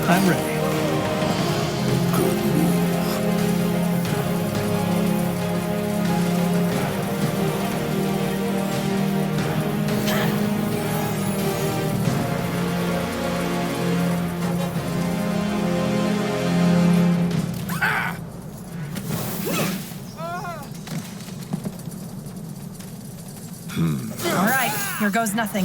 I'm ready. All right, here goes nothing.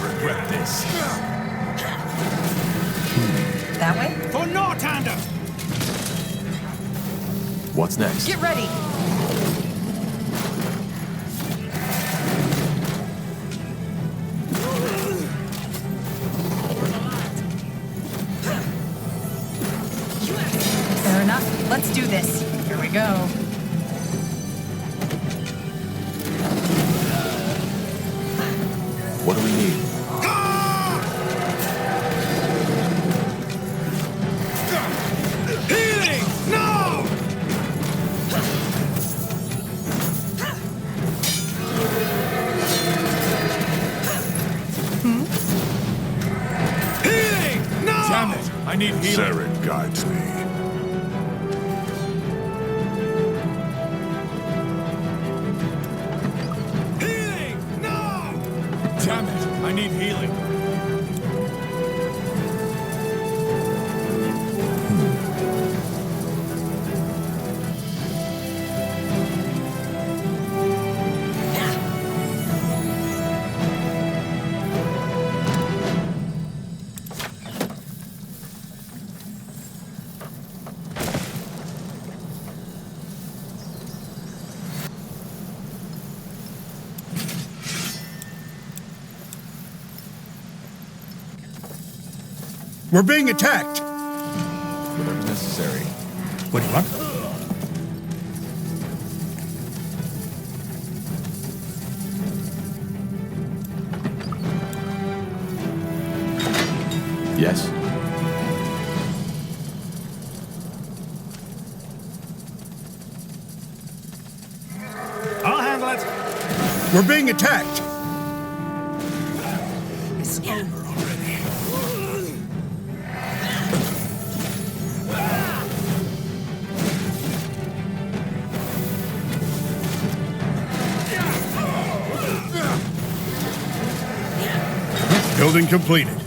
Regret this. That way? For Northander! What's next? Get ready! Fair enough. Let's do this. Here we go. What do we need? Healing! No! Healing! No! Damn it! I need healing. Zarek guides me. Healing! No! Damn it! I need healing. We're being attacked! Whatever's necessary. What do you want? Yes? I'll handle it. We're being attacked! It's over already. Building completed.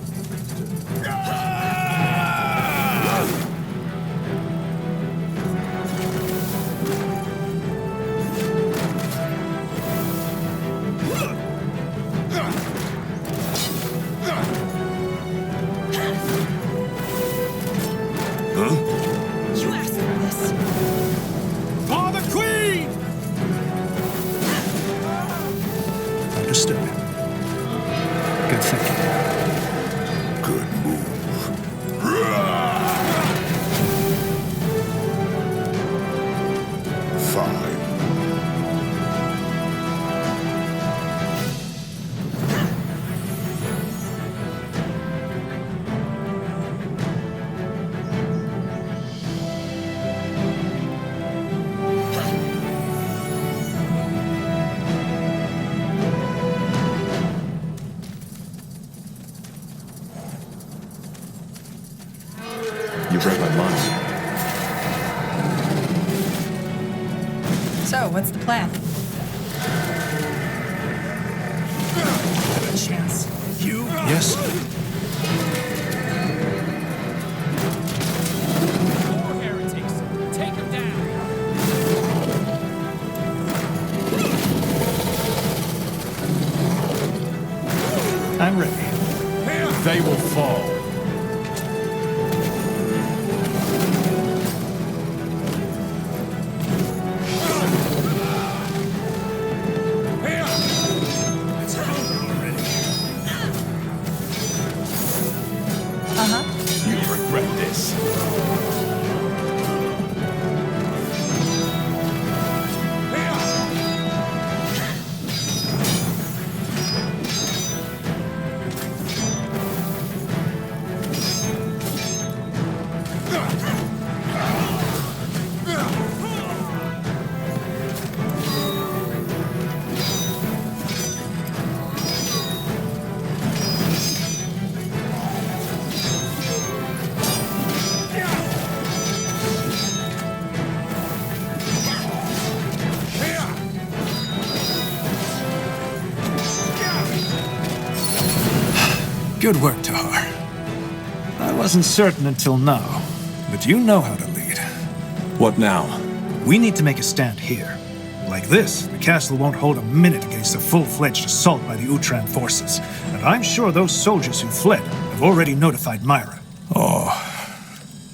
You asked for this. For the Queen! Understood. Good thinking. Good move. Fine. You've read my mind. So, what's the plan? Have a chance. You? Yes. More heretics! Take him down! I'm ready. They will fall. It's over already. Uh-huh. You regret this. Good work, Tahar. I wasn't certain until now, but you know how to lead. What now? We need to make a stand here. Like this, the castle won't hold a minute against a full-fledged assault by the Utran forces. And I'm sure those soldiers who fled have already notified Myra. Or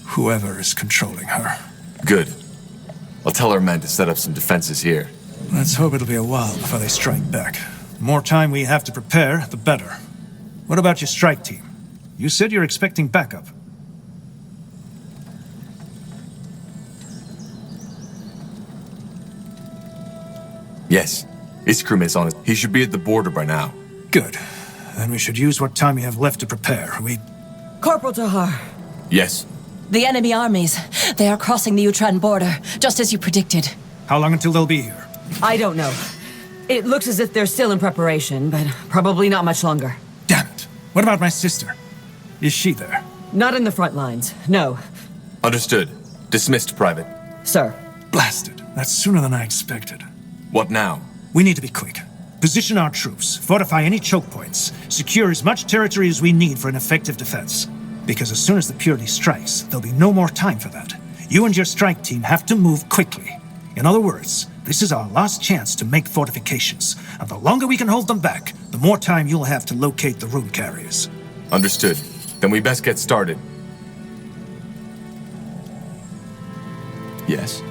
whoever is controlling her. Good. I'll tell our men to set up some defenses here. Let's hope it'll be a while before they strike back. The more time we have to prepare, the better. What about your strike team? You said you're expecting backup. Yes. Iskrim is on it. He should be at the border by now. Good. Then we should use what time we have left to prepare. Corporal Tahar, Yes. the enemy armies. They are crossing the Utran border, just as you predicted. How long until they'll be here? I don't know. It looks as if they're still in preparation, but probably not much longer. Damn it. What about my sister? Is she there? Not in the front lines, no. Understood. Dismissed, Private. Sir. Blasted. That's sooner than I expected. What now? We need to be quick. Position our troops, fortify any choke points, secure as much territory as we need for an effective defense. Because as soon as the Purity strikes, there'll be no more time for that. You and your strike team have to move quickly. In other words, this is our last chance to make fortifications, and the longer we can hold them back, the more time you'll have to locate the rune carriers. Understood. Then we best get started. Yes?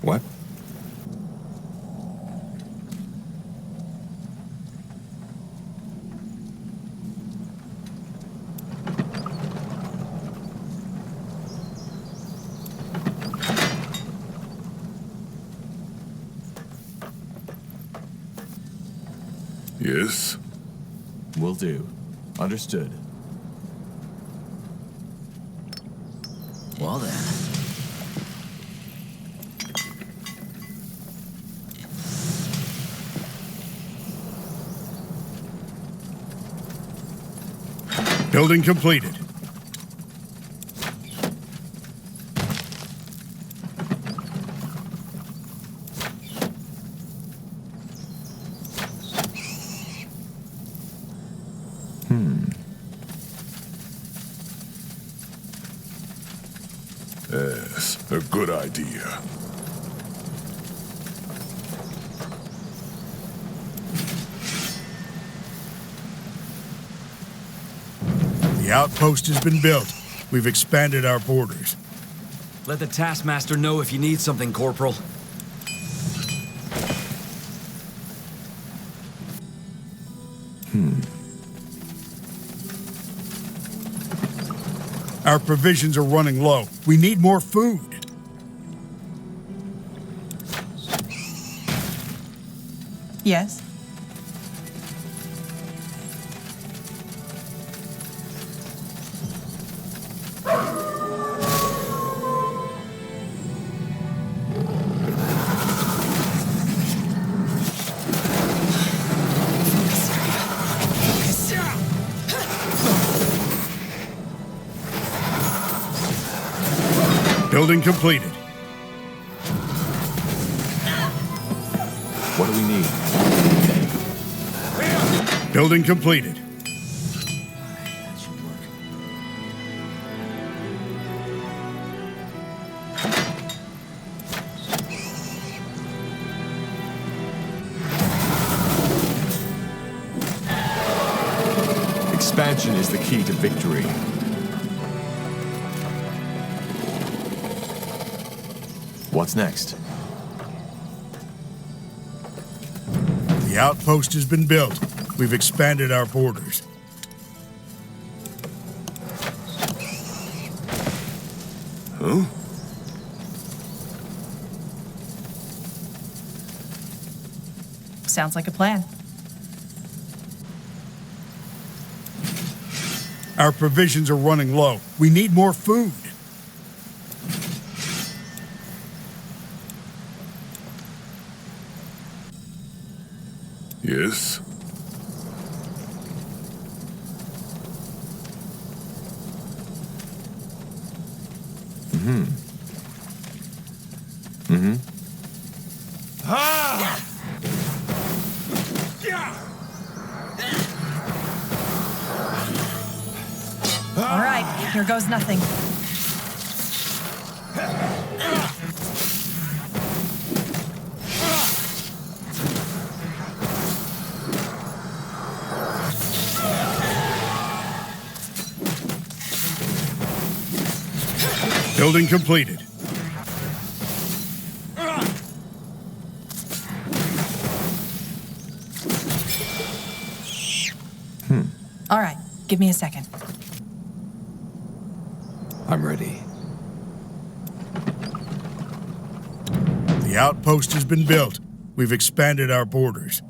What? Yes? Will do. Understood. Well then. Building completed. Yes, a good idea. The outpost has been built. We've expanded our borders. Let the Taskmaster know if you need something, Corporal. Our provisions are running low. We need more food. Yes? Building completed. What do we need? Building completed. That should work. Expansion is the key to victory. What's next? The outpost has been built. We've expanded our borders. Huh? Sounds like a plan. Our provisions are running low. We need more food. Yes? All right, here goes nothing. Building completed. All right, give me a second. I'm ready. The outpost has been built. We've expanded our borders.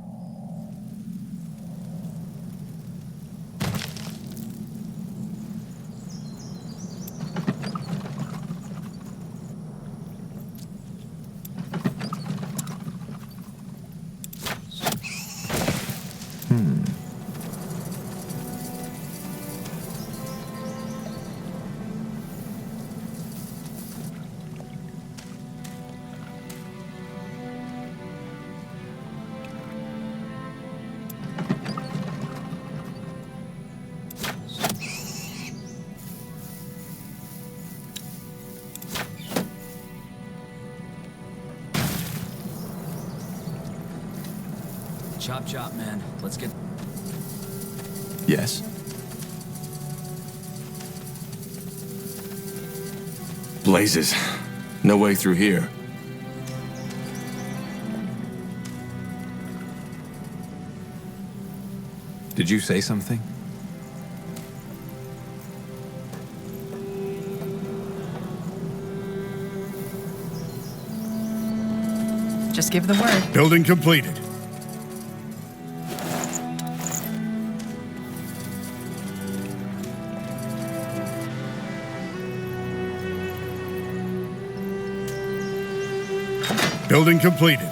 Chop chop, man. Let's get... Yes? Blazes. No way through here. Did you say something? Just give the word. Building completed. Building completed.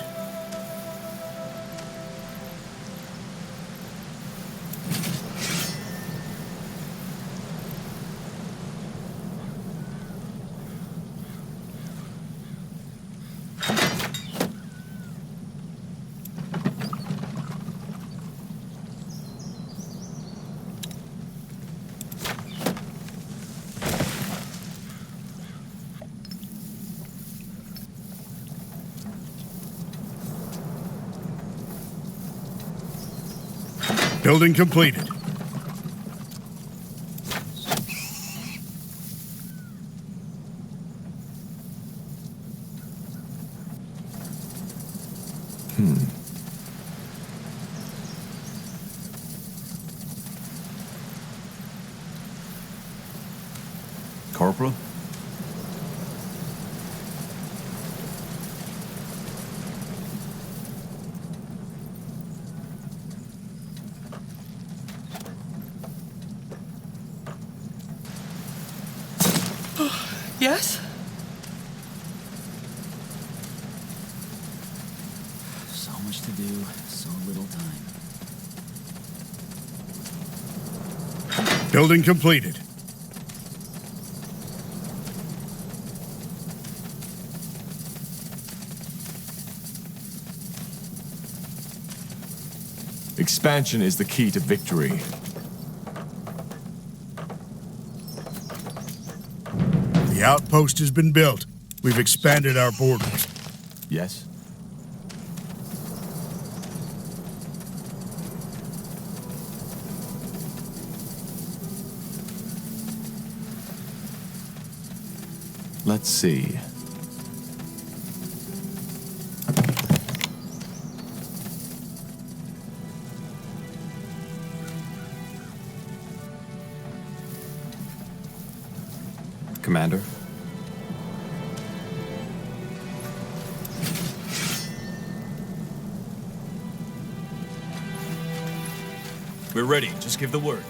Building completed. Corporal? Yes? So much to do, so little time. Building completed. Expansion is the key to victory. The outpost has been built. We've expanded our borders. Yes? Let's see. Commander? We're ready. Just give the word.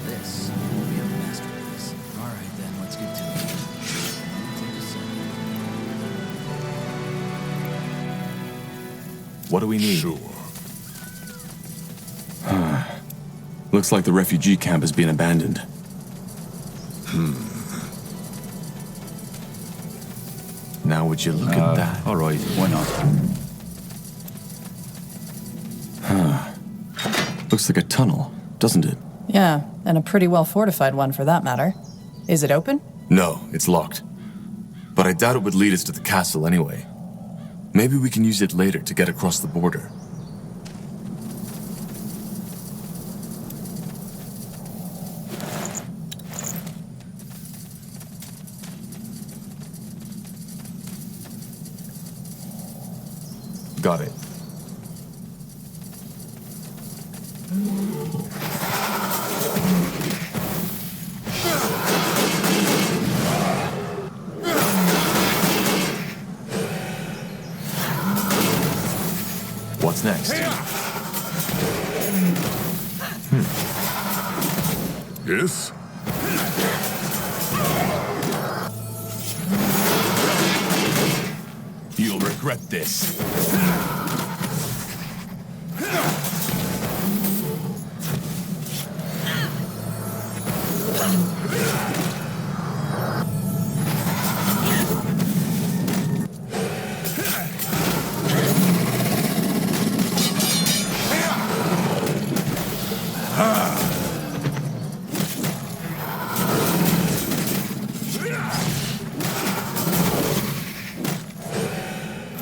This will be a masterpiece. All right, then, let's get to it. Take a second. What do we need? Sure. Looks like the refugee camp has been abandoned. Now would you look at that? All right, why not? Looks like a tunnel, doesn't it? Yeah, and a pretty well fortified one for that matter. Is it open? No, it's locked. But I doubt it would lead us to the castle anyway. Maybe we can use it later to get across the border. Got it. What's next? Yes? You'll regret this.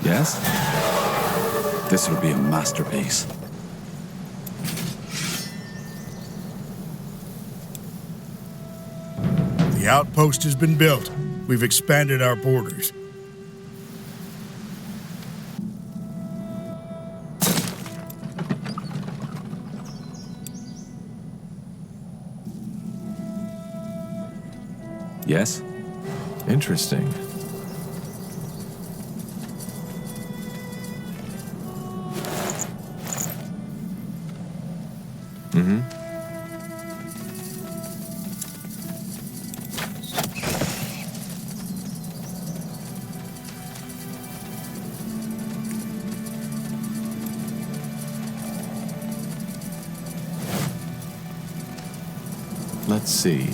Yes? This will be a masterpiece. The outpost has been built. We've expanded our borders. Yes? Interesting. Let's see.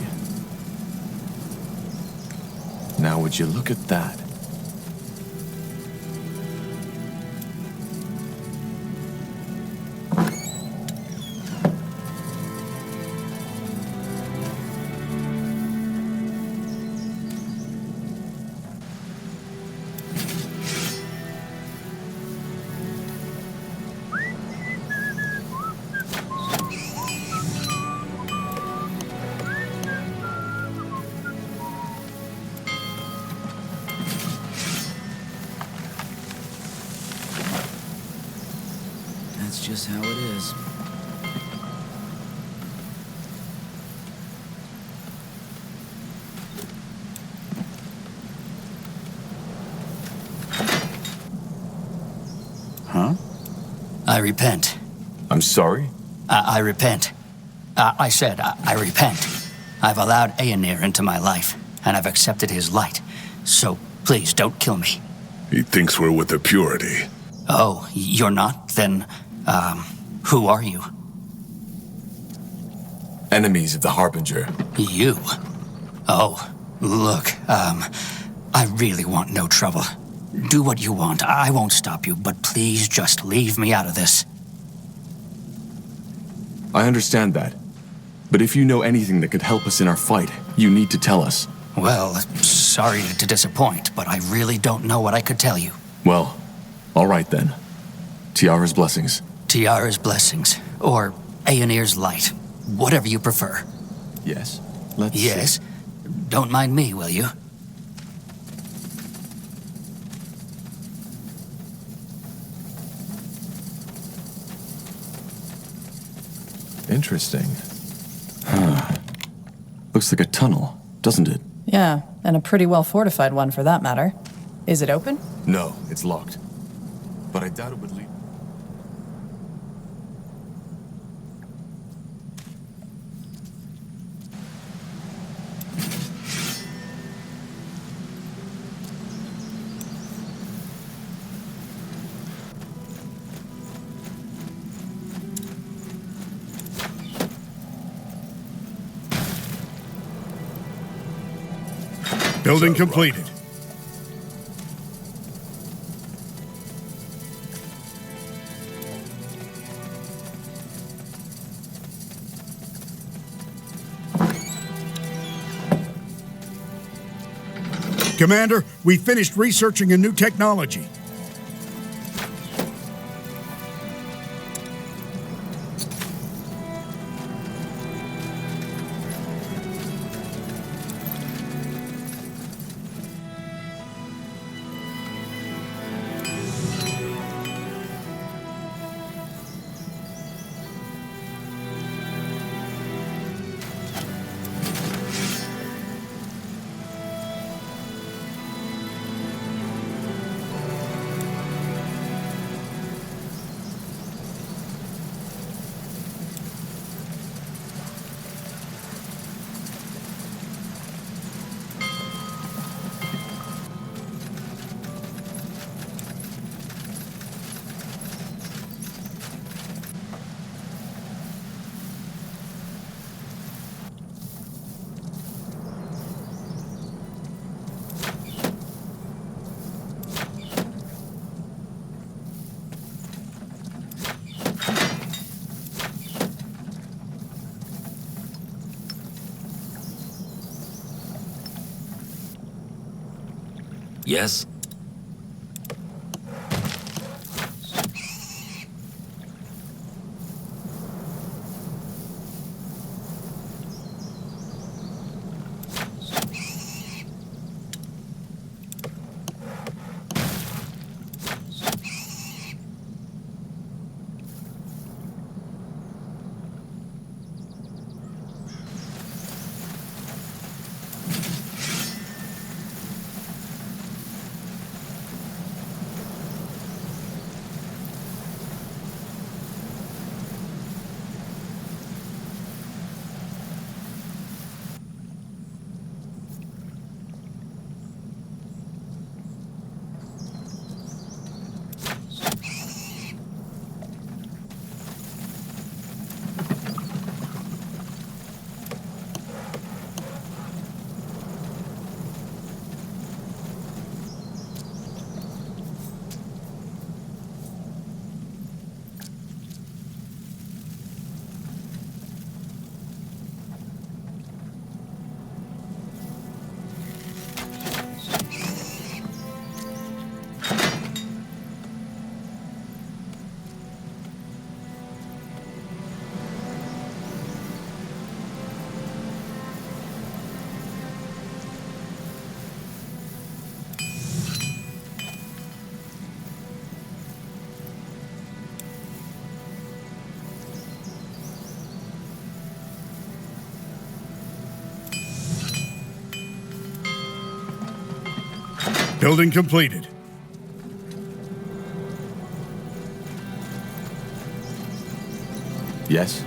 Now would you look at that? That's just how it is. Huh? I repent. I'm sorry? I repent. I said, I repent. I've allowed Aenir into my life, and I've accepted his light. So please don't kill me. He thinks we're with the purity. Oh, you're not? Then, who are you? Enemies of the Harbinger. You? Oh, look, I really want no trouble. Do what you want. I won't stop you, but please just leave me out of this. I understand that. But if you know anything that could help us in our fight, you need to tell us. Well, sorry to disappoint, but I really don't know what I could tell you. Well, all right then. Tiara's blessings. Tiara's blessings, or Aenir's light. Whatever you prefer. Yes? Let's Yes? Don't mind me, will you? Interesting. Looks like a tunnel, doesn't it? Yeah, and a pretty well fortified one for that matter. Is it open? No, it's locked. But I doubt it would lead. Building completed. Commander, we finished researching a new technology. Yes? Building completed. Yes?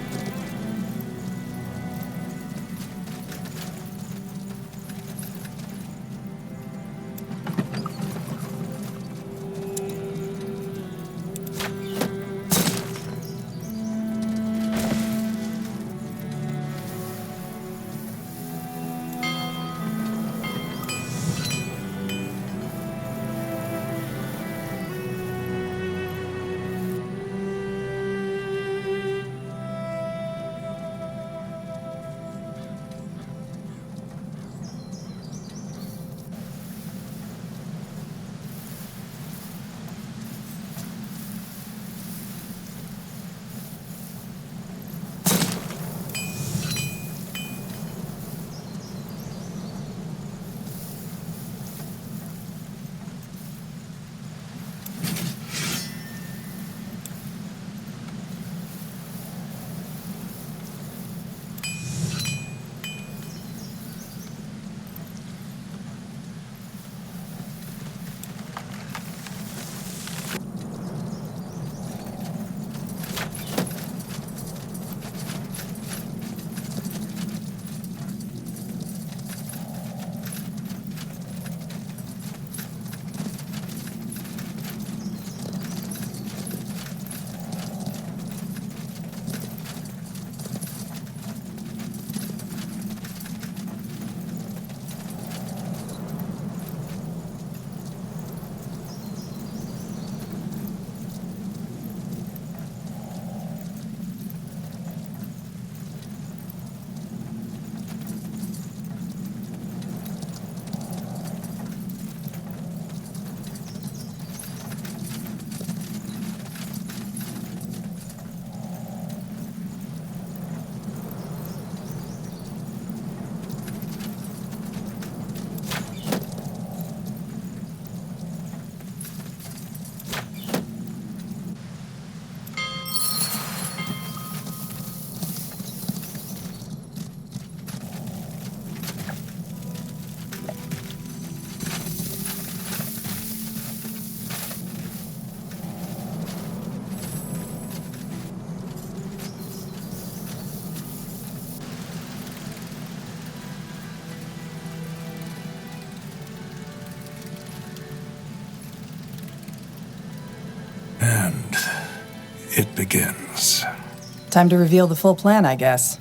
it begins. Time to reveal the full plan, I guess.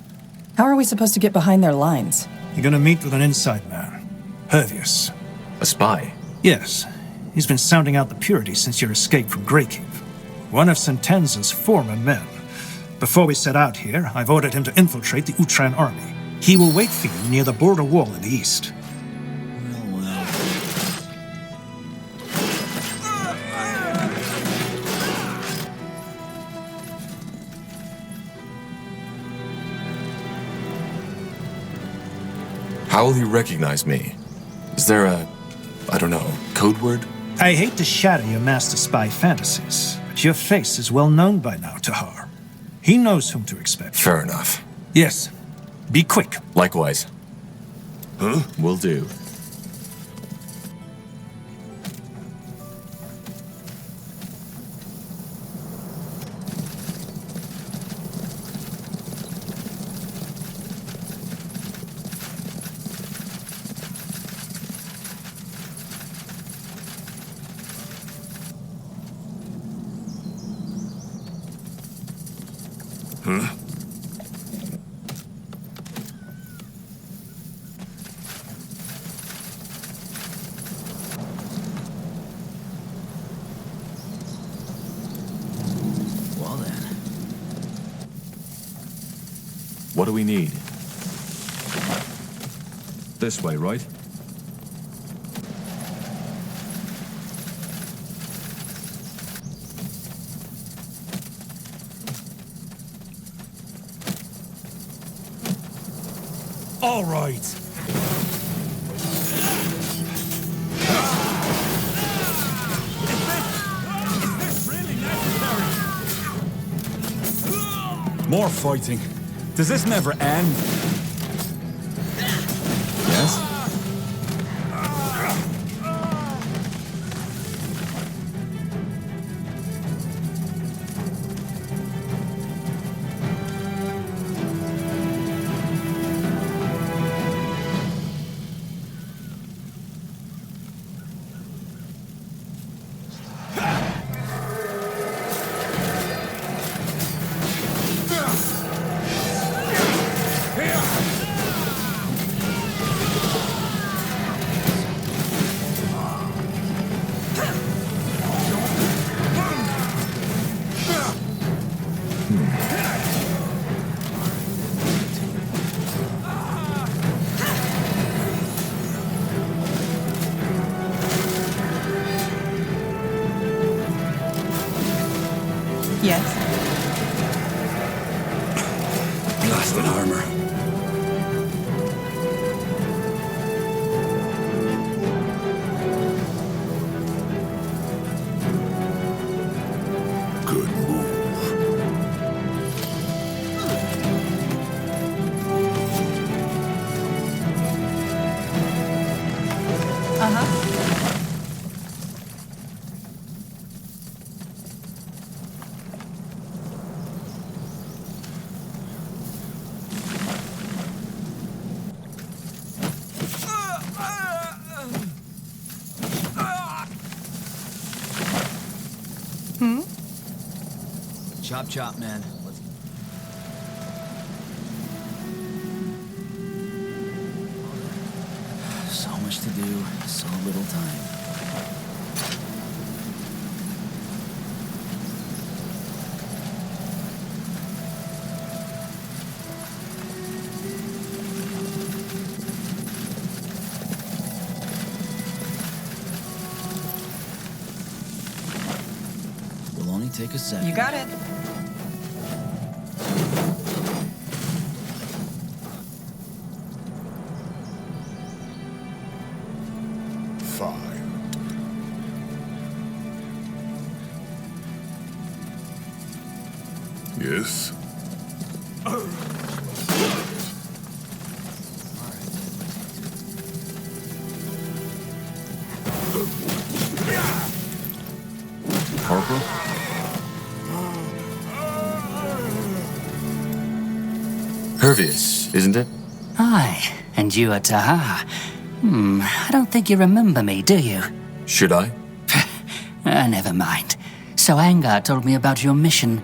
How are we supposed to get behind their lines? You're gonna meet with an inside man, Hervius. A spy? Yes. He's been sounding out the Purity since your escape from Greykeep. One of Sentenza's former men. Before we set out here, I've ordered him to infiltrate the Utran army. He will wait for you near the border wall in the east. How will he recognize me? Is there a, I don't know, code word? I hate to shatter your master spy fantasies, but your face is well known by now to Har. He knows whom to expect. Fair enough. Yes. Be quick. Likewise. Huh? Will do. Well then. What do we need? This way, right? All right. More fighting. Does this never end? Yes? Yes. Blasted armor. Good move. Chop chop, man. Let's... So much to do, so little time. Will only take a second. You got it. Fine. Yes? Corporal? Hervius, isn't it? Aye, and you are Taha. I don't think you remember me, do you? Should I? Never mind. So Angar told me about your mission.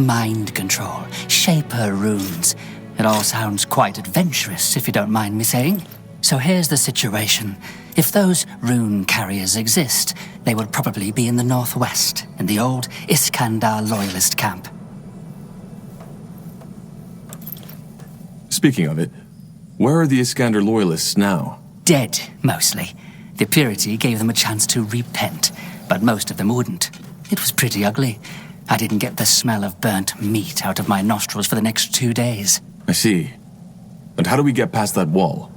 Mind control, shaper runes. It all sounds quite adventurous, if you don't mind me saying. So here's the situation. If those rune carriers exist, they would probably be in the northwest, in the old Iskandar loyalist camp. Speaking of it, where are the Iskander loyalists now? Dead, mostly. The purity gave them a chance to repent, but most of them wouldn't. It was pretty ugly. I didn't get the smell of burnt meat out of my nostrils for the next 2 days. I see. But how do we get past that wall?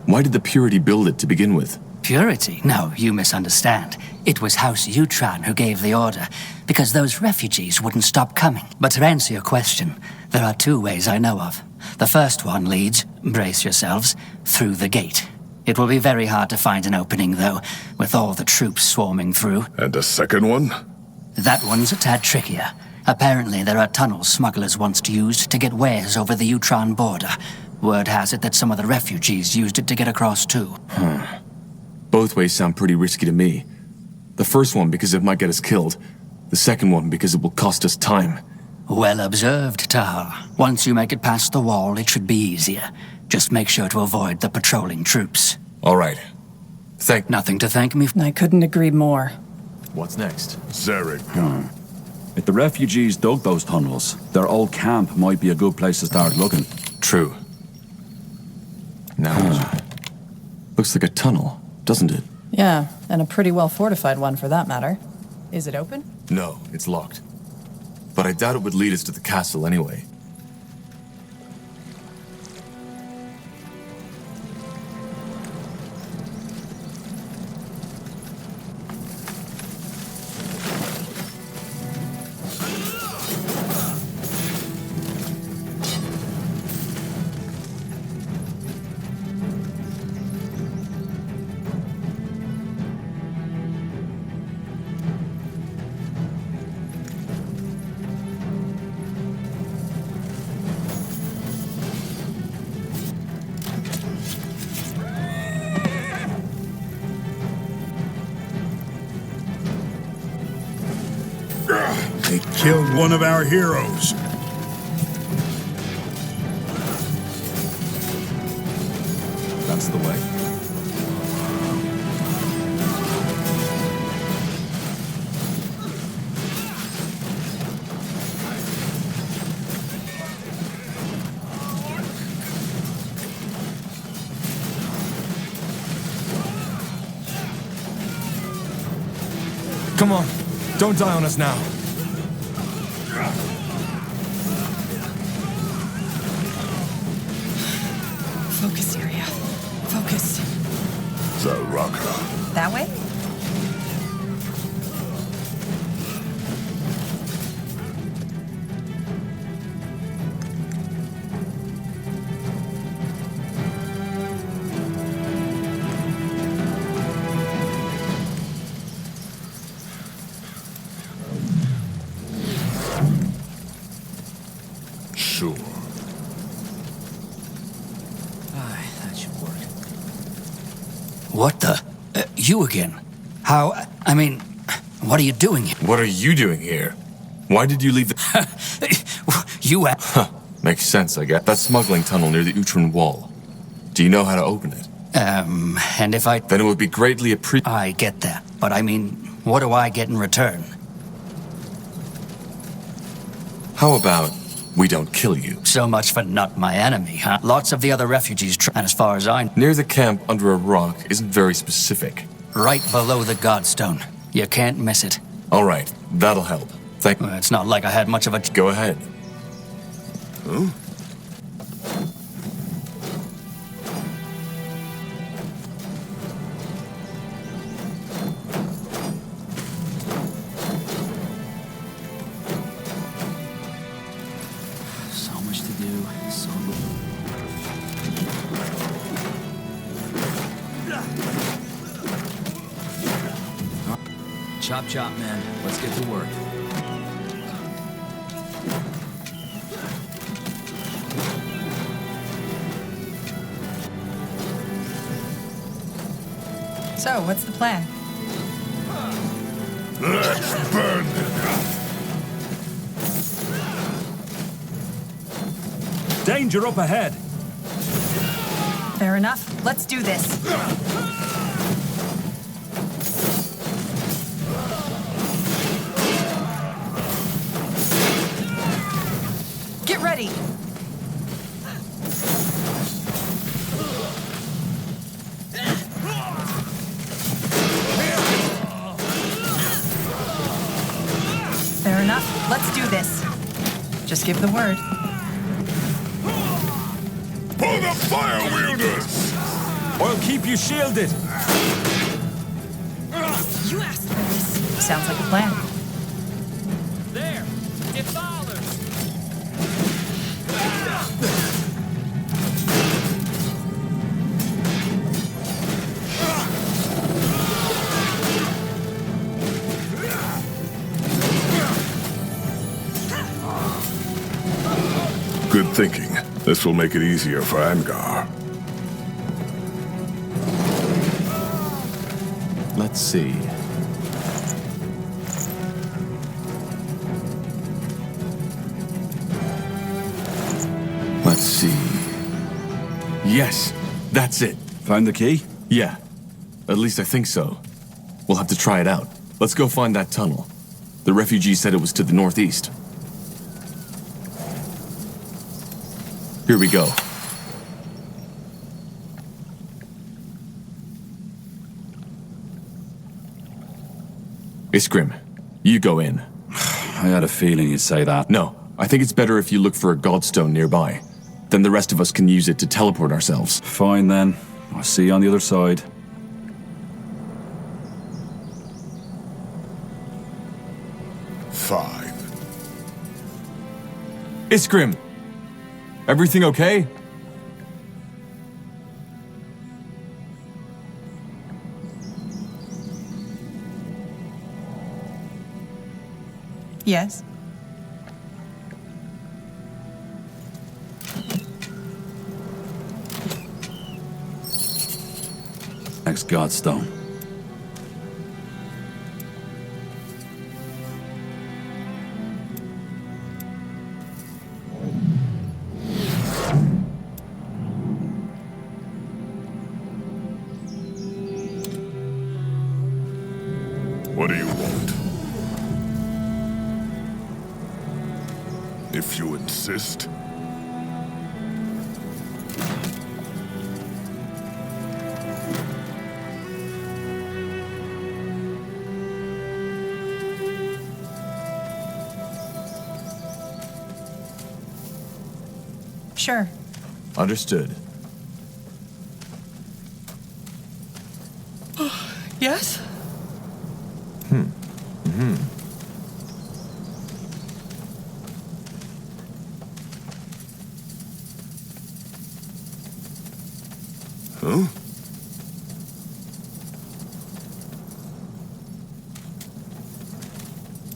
Why did the Purity build it to begin with? Purity? No, you misunderstand. It was House Utran who gave the order, because those refugees wouldn't stop coming. But to answer your question, there are 2 ways I know of. The first one leads, brace yourselves, through the gate. It will be very hard to find an opening, though, with all the troops swarming through. And the second one? That one's a tad trickier. Apparently, there are tunnels smugglers once used to get wares over the Utran border. Word has it that some of the refugees used it to get across, too. Both ways sound pretty risky to me. The first one because it might get us killed. The second one because it will cost us time. Well observed, Tahal. Once you make it past the wall, it should be easier. Just make sure to avoid the patrolling troops. All right. Nothing to thank me for. I couldn't agree more. What's next? Zarek. If the refugees dug those tunnels, their old camp might be a good place to start looking. True. Now, Looks like a tunnel, doesn't it? Yeah, and a pretty well fortified one for that matter. Is it open? no, it's locked. But I doubt it would lead us to the castle anyway. They killed one of our heroes. That's the way. Come on. Don't die on us now. Focus area. Focus. Zaraka. That way? Sure. Aye, that should work. What the? You again? How? I mean, what are you doing here? What are you doing here? Why did you leave the... You Makes sense, I guess. That smuggling tunnel near the Utran wall. Do you know how to open it? and if I... Then it would be greatly appreciated. I get that, but I mean, what do I get in return? How about we don't kill you? So much for not my enemy, huh? Lots of the other refugees, and as far as I know, Near the camp under a rock isn't very specific. right below the Godstone. You can't miss it. All right, that'll help. Well, it's not like I had much of a... Go ahead. So much to do. So little. Chop chop, man. Let's get to work. So, what's the plan? Let's burn them. Danger up ahead. Fair enough. Let's do this. Get ready. Fair enough. Let's do this. Just give the word. For the fire wielders! I'll keep you shielded. You asked for this. Sounds like a plan. There! Defilers! Good thinking. This will make it easier for Angar. Let's see. Let's see. Yes, that's it. Found the key? Yeah, at least I think so. We'll have to try it out. Let's go find that tunnel. The refugees said it was to the northeast. Here we go. Iskrim, you go in. I had a feeling you'd say that. No, I think it's better if you look for a godstone nearby. Then the rest of us can use it to teleport ourselves. Fine then. I'll see you on the other side. Fine. Iskrim! Everything okay? Yes. Next Godstone. What do you want? If you insist. Sure. Understood. Yes? Huh?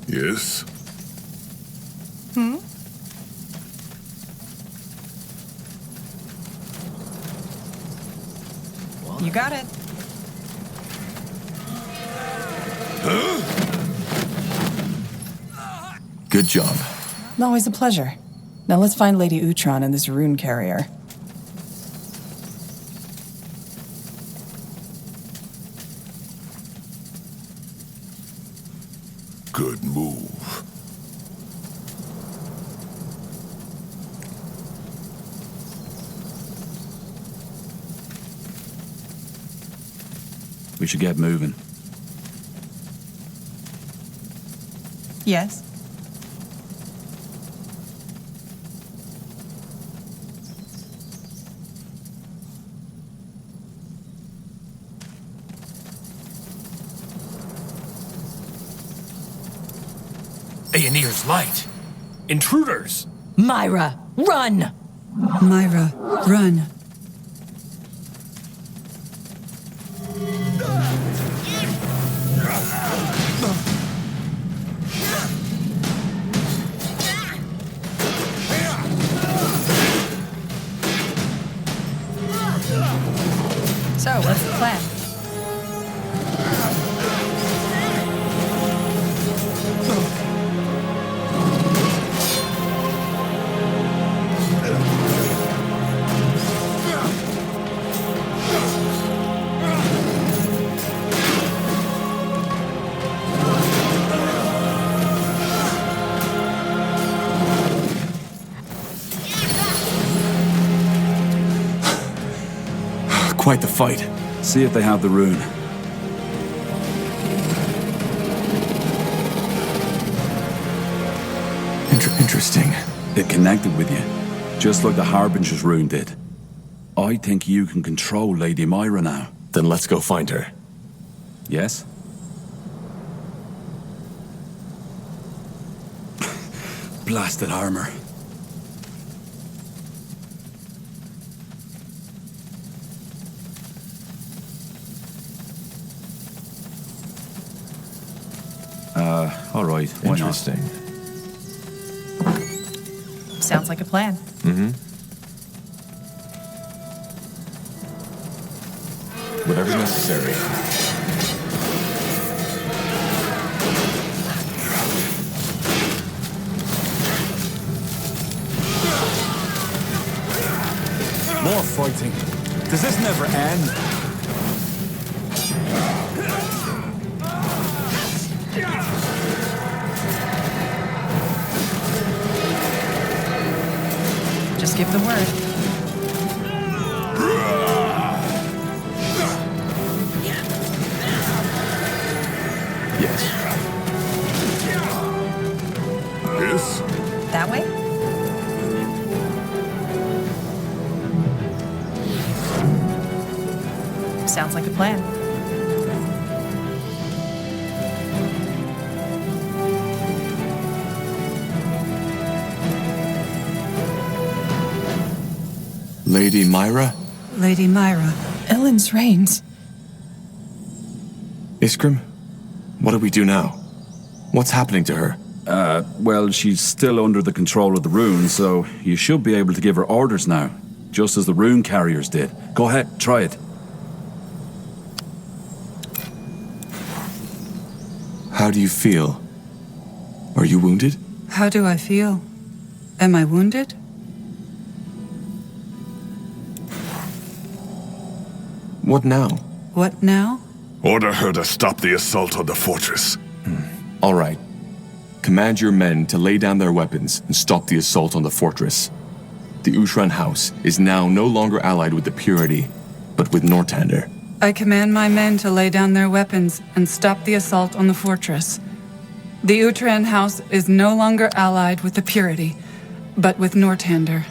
Yes? You got it. Good job. Always a pleasure. Now let's find Lady Utron and this rune carrier. Good move. We should get moving. Yes? Aeonir's light. Intruders. Myra, run! Myra, run. So, what's the plan? quite the fight. See if they have the rune. Interesting. It connected with you, just like the Harbinger's rune did. I think you can control Lady Myra now. Then let's go find her. Yes? Blasted armor. All right. Why not? Interesting. Sounds like a plan. Whatever's necessary. More fighting. Does this never end? Just give the word. Yes. This? That way? Sounds like a plan. Lady Myra? Lady Myra. Ellen's reigns. Iskrim? What do we do now? What's happening to her? Well, she's still under the control of the rune, so you should be able to give her orders now, just as the rune carriers did. Go ahead, try it. How do you feel? Are you wounded? How do I feel? Am I wounded? What now? What now? Order her to stop the assault on the fortress. All right. Command your men to lay down their weapons and stop the assault on the fortress. The Ushran house is now no longer allied with the Purity, but with Nortander. I command my men to lay down their weapons and stop the assault on the fortress. The Utran house is no longer allied with the Purity, but with Nortander.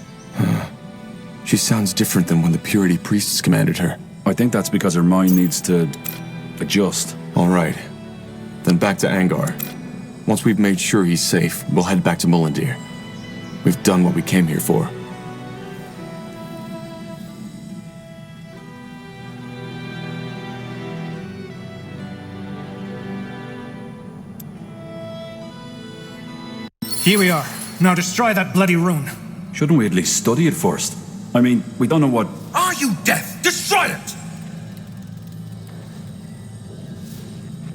She sounds different than when the Purity priests commanded her. I think that's because her mind needs to adjust. All right. Then back to Angar. Once we've made sure he's safe, we'll head back to Mullendir. We've done what we came here for. Here we are. Now destroy that bloody rune. Shouldn't we at least study it first? I mean, we don't know what... Are you deaf? Destroy it!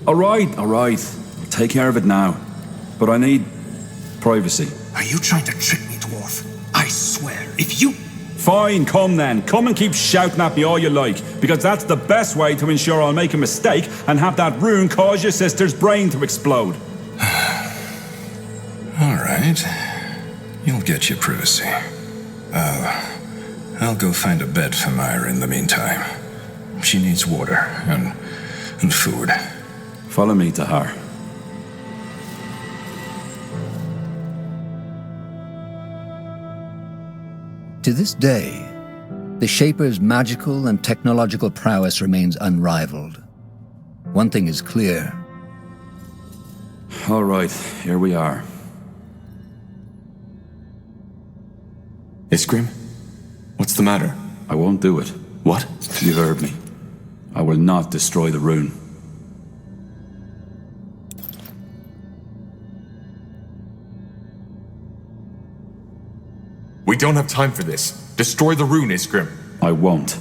All right. I'll take care of it now. But I need privacy. Are you trying to trick me, dwarf? I swear, if you... Fine, come then. Come and keep shouting at me all you like, because that's the best way to ensure I'll make a mistake and have that rune cause your sister's brain to explode. All right. You'll get your privacy. I'll go find a bed for Myra in the meantime. She needs water and food. Follow me to her. To this day, the Shaper's magical and technological prowess remains unrivaled. One thing is clear. All right, here we are. Iskrim? What's the matter? I won't do it. What? You heard me. I will not destroy the rune. We don't have time for this. Destroy the rune, Iskrim. I won't.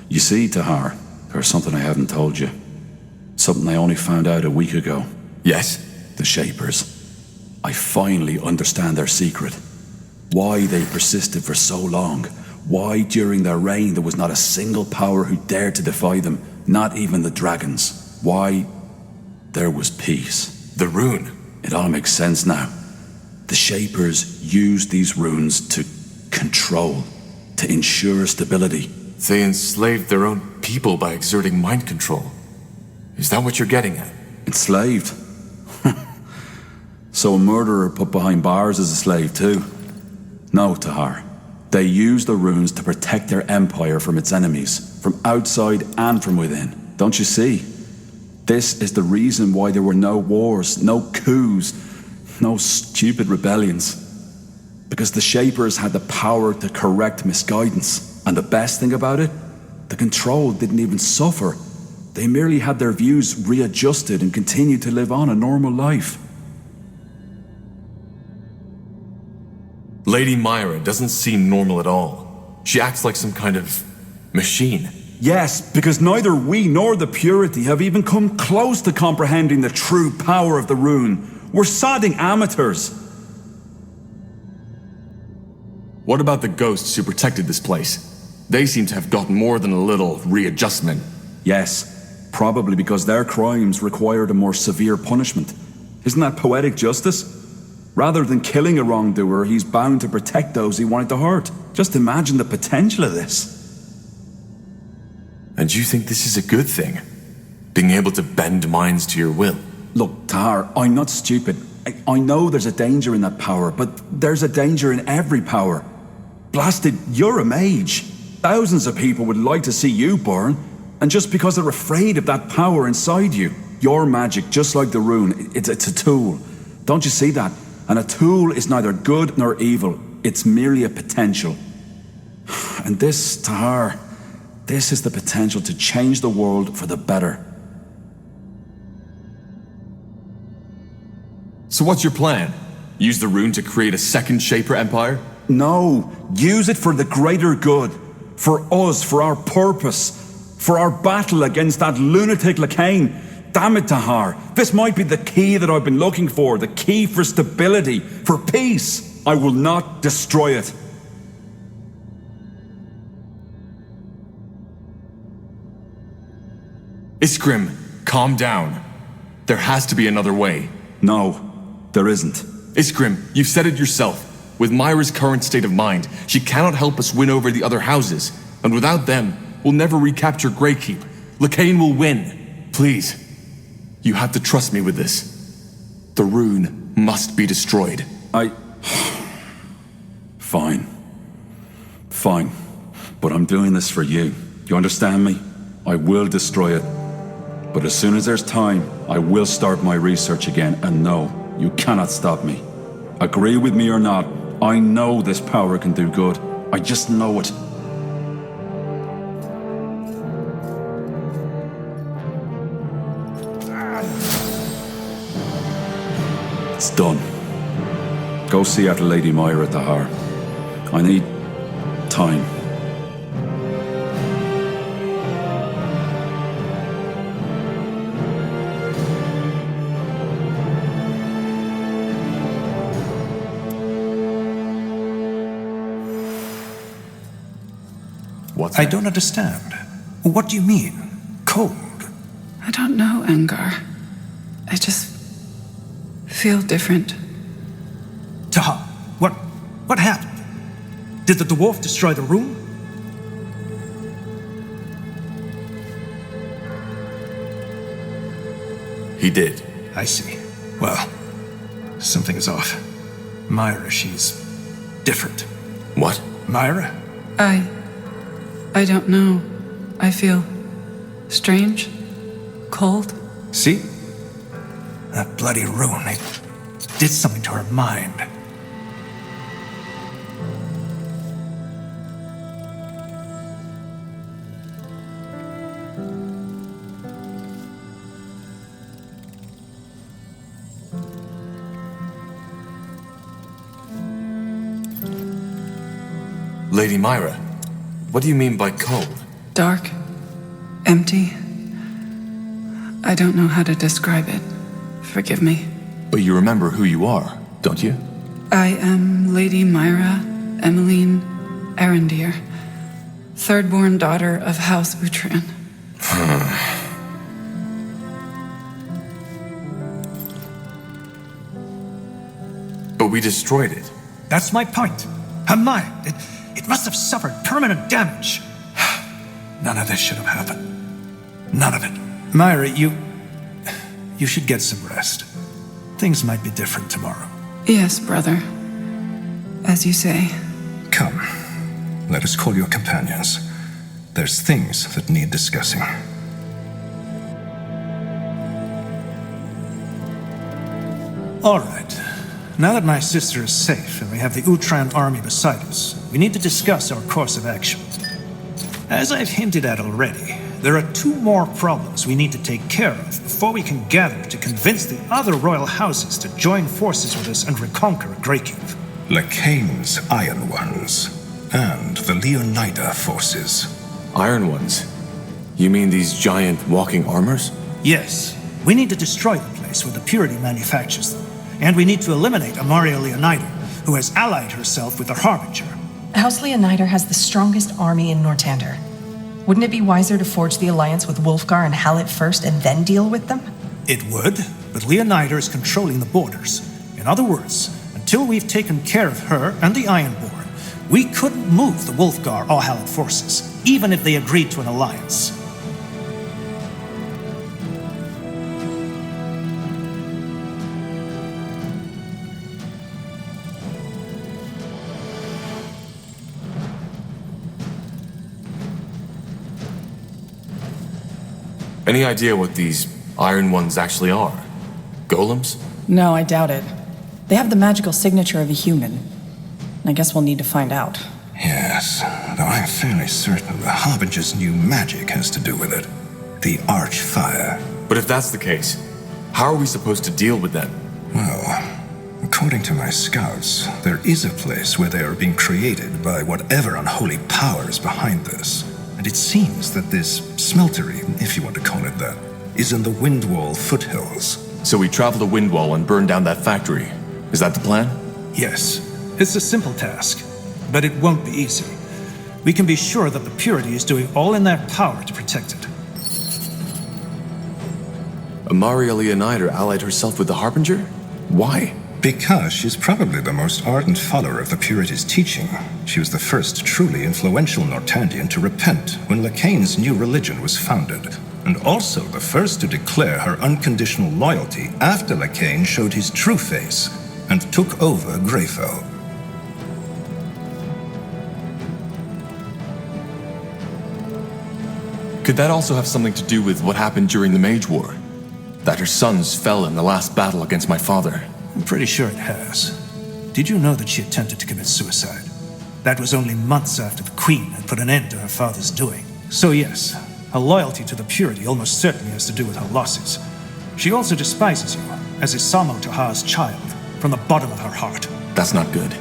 You see, Tahar, there's something I haven't told you. Something I only found out a week ago. Yes? The Shapers. I finally understand their secret. Why they persisted for so long. Why during their reign there was not a single power who dared to defy them. Not even the dragons. Why there was peace. The rune. It all makes sense now. The Shapers used these runes to control, to ensure stability. They enslaved their own people by exerting mind control. Is that what you're getting at? Enslaved? So a murderer put behind bars is a slave too? No, Tahar. They used the runes to protect their empire from its enemies, from outside and from within. Don't you see? This is the reason why there were no wars, no coups, no stupid rebellions. Because the Shapers had the power to correct misguidance. And the best thing about it? The Control didn't even suffer. They merely had their views readjusted and continued to live on a normal life. Lady Myra doesn't seem normal at all. She acts like some kind of machine. Yes, because neither we nor the Purity have even come close to comprehending the true power of the rune. We're sodding amateurs. What about the ghosts who protected this place? They seem to have gotten more than a little readjustment. Yes, probably because their crimes required a more severe punishment. Isn't that poetic justice? Rather than killing a wrongdoer, he's bound to protect those he wanted to hurt. Just imagine the potential of this. And you think this is a good thing? Being able to bend minds to your will? Look, Tahar, I'm not stupid. I know there's a danger in that power, but there's a danger in every power. Blasted, you're a mage. Thousands of people would like to see you burn, and just because they're afraid of that power inside you. Your magic, just like the rune, it's a tool. Don't you see that? And a tool is neither good nor evil. It's merely a potential. And this, Tahar, this is the potential to change the world for the better. So what's your plan? Use the rune to create a second Shaper empire? No, use it for the greater good. For us, for our purpose. For our battle against that lunatic Lacane. Damn it, Tahar. This might be the key that I've been looking for. The key for stability, for peace. I will not destroy it. Iskrim, calm down. There has to be another way. No, there isn't. Iskrim, you've said it yourself. With Myra's current state of mind, she cannot help us win over the other houses. And without them, we'll never recapture Greykeep. Lacane will win. Please, you have to trust me with this. The rune must be destroyed. Fine. Fine. But I'm doing this for you. You understand me? I will destroy it. But as soon as there's time, I will start my research again, and no, you cannot stop me. Agree with me or not, I know this power can do good. I just know it. It's done. Go see after Lady Myra, Tahar. I need time. I don't understand. What do you mean? Cold? I don't know, Angar. I just feel different. Tahar, what happened? Did the dwarf destroy the room? He did. I see. Well, something is off. Myra, she's different. What? Myra? I don't know. I feel strange, cold. See? That bloody rune, it did something to her mind. Lady Myra, what do you mean by cold? Dark, empty. I don't know how to describe it. Forgive me. But you remember who you are, don't you? I am Lady Myra Emmeline Arendir, third-born daughter of House Utran. But we destroyed it. That's my point. Her mind, it must have suffered permanent damage. None of this should have happened. None of it. Myra, you should get some rest. Things might be different tomorrow. Yes, brother. As you say. Come, let us call your companions. There's things that need discussing. All right. Now that my sister is safe and we have the Utran army beside us, we need to discuss our course of action. As I've hinted at already, there are 2 more problems we need to take care of before we can gather to convince the other royal houses to join forces with us and reconquer Greykeep. Lekain's Iron Ones and the Leonida forces. Iron Ones? You mean these giant walking armors? Yes. We need to destroy the place where the Purity manufactures them. And we need to eliminate Amaria Leonida, who has allied herself with the Harbinger. House Leonider has the strongest army in Nortander. Wouldn't it be wiser to forge the alliance with Wolfgar and Hallett first and then deal with them? It would, but Leonider is controlling the borders. In other words, until we've taken care of her and the Ironborn, we couldn't move the Wolfgar or Hallett forces, even if they agreed to an alliance. Any idea what these Iron Ones actually are? Golems? No, I doubt it. They have the magical signature of a human. I guess we'll need to find out. Yes, though I'm fairly certain the Harbinger's new magic has to do with it. The Archfire. But if that's the case, how are we supposed to deal with them? Well, according to my scouts, there is a place where they are being created by whatever unholy power is behind this. And it seems that this smeltery, if you want to call it that, is in the Windwall foothills. So we travel to Windwall and burn down that factory. Is that the plan? Yes. It's a simple task, but it won't be easy. We can be sure that the Purity is doing all in their power to protect it. Amaria Leonida allied herself with the Harbinger? Why? Because she's probably the most ardent follower of the Purity's teaching. She was the first truly influential Nortandian to repent when Lekain's new religion was founded, and also the first to declare her unconditional loyalty after Lekain showed his true face and took over Greyfell. Could that also have something to do with what happened during the Mage War? That her sons fell in the last battle against my father? I'm pretty sure it has. Did you know that she attempted to commit suicide? That was only months after the Queen had put an end to her father's doing. So yes, her loyalty to the Purity almost certainly has to do with her losses. She also despises you, as is Samo Taha's child, from the bottom of her heart. That's not good.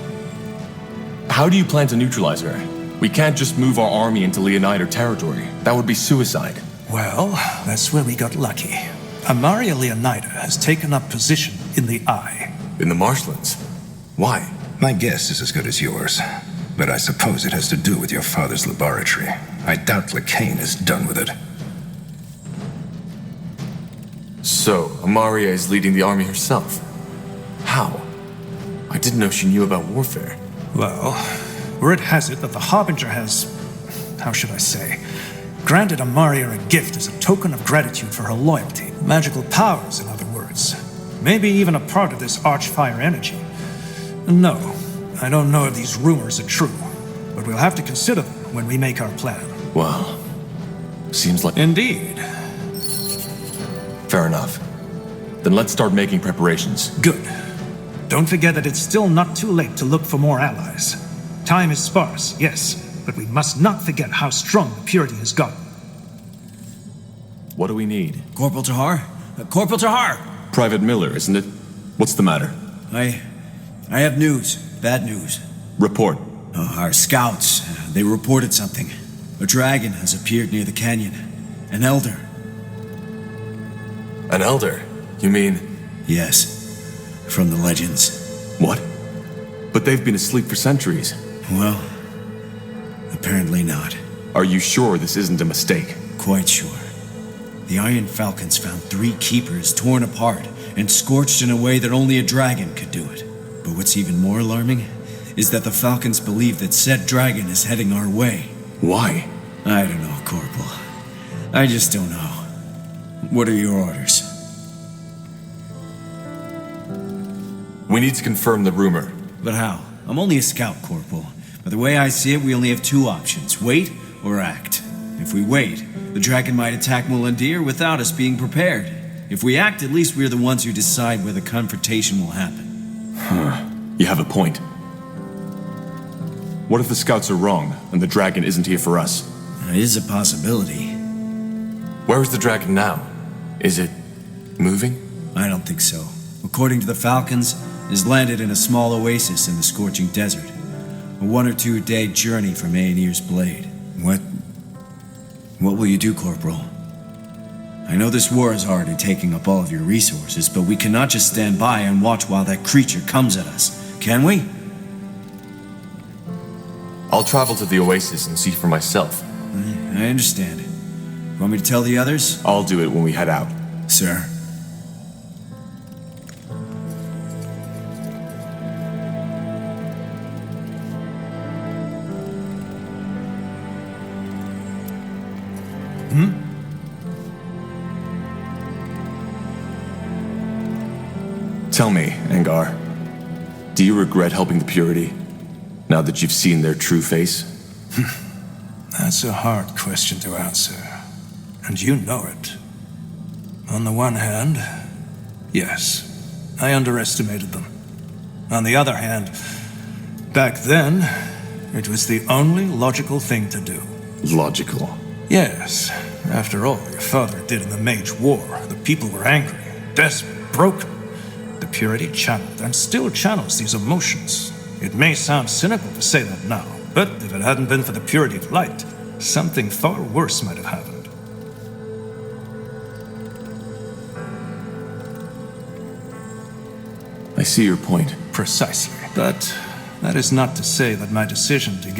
How do you plan to neutralize her? We can't just move our army into Leonida territory. That would be suicide. Well, that's where we got lucky. Amaria Leonida has taken up position in the Eye. In the marshlands? Why? My guess is as good as yours, but I suppose it has to do with your father's laboratory. I doubt Lekain is done with it. So, Amaria is leading the army herself? How? I didn't know she knew about warfare. Well, word has it that the Harbinger has, how should I say, granted Amaria a gift as a token of gratitude for her loyalty. Magical powers, in other words. Maybe even a part of this Archfire energy. No, I don't know if these rumors are true, but we'll have to consider them when we make our plan. Well, seems like... Indeed. Fair enough. Then let's start making preparations. Good. Don't forget that it's still not too late to look for more allies. Time is sparse, yes, but we must not forget how strong the Purity has gotten. What do we need? Corporal Tahar? Corporal Tahar! Private Miller, isn't it? What's the matter? I have news. Bad news. Report. Our scouts, they reported something. A dragon has appeared near the canyon. An elder. An elder? You mean... Yes. From the legends. What? But they've been asleep for centuries. Well, apparently not. Are you sure this isn't a mistake? Quite sure. The Iron Falcons found 3 keepers torn apart and scorched in a way that only a dragon could do it. But what's even more alarming is that the Falcons believe that said dragon is heading our way. Why? I don't know, Corporal. I just don't know. What are your orders? We need to confirm the rumor. But how? I'm only a scout, Corporal. But the way I see it, we only have two options. Wait or act. If we wait, the dragon might attack Mulandir without us being prepared. If we act, at least we're the ones who decide where the confrontation will happen. You have a point. What if the scouts are wrong, and the dragon isn't here for us? It is a possibility. Where is the dragon now? Is it moving? I don't think so. According to the Falcons, it has landed in a small oasis in the scorching desert. A 1 or 2 day journey from Aenir's Blade. What will you do, Corporal? I know this war is already taking up all of your resources, but we cannot just stand by and watch while that creature comes at us, can we? I'll travel to the oasis and see for myself. I understand. Want me to tell the others? I'll do it when we head out. Sir. Tell me, Angar, do you regret helping the Purity, now that you've seen their true face? That's a hard question to answer, and you know it. On the one hand, yes, I underestimated them. On the other hand, back then, it was the only logical thing to do. Logical? Yes. After all your father did in the Mage War, the people were angry, desperate, broken. The Purity channeled and still channels these emotions. It may sound cynical to say that now, but if it hadn't been for the Purity of Light, something far worse might have happened. I see your point. Precisely. But that is not to say that my decision to give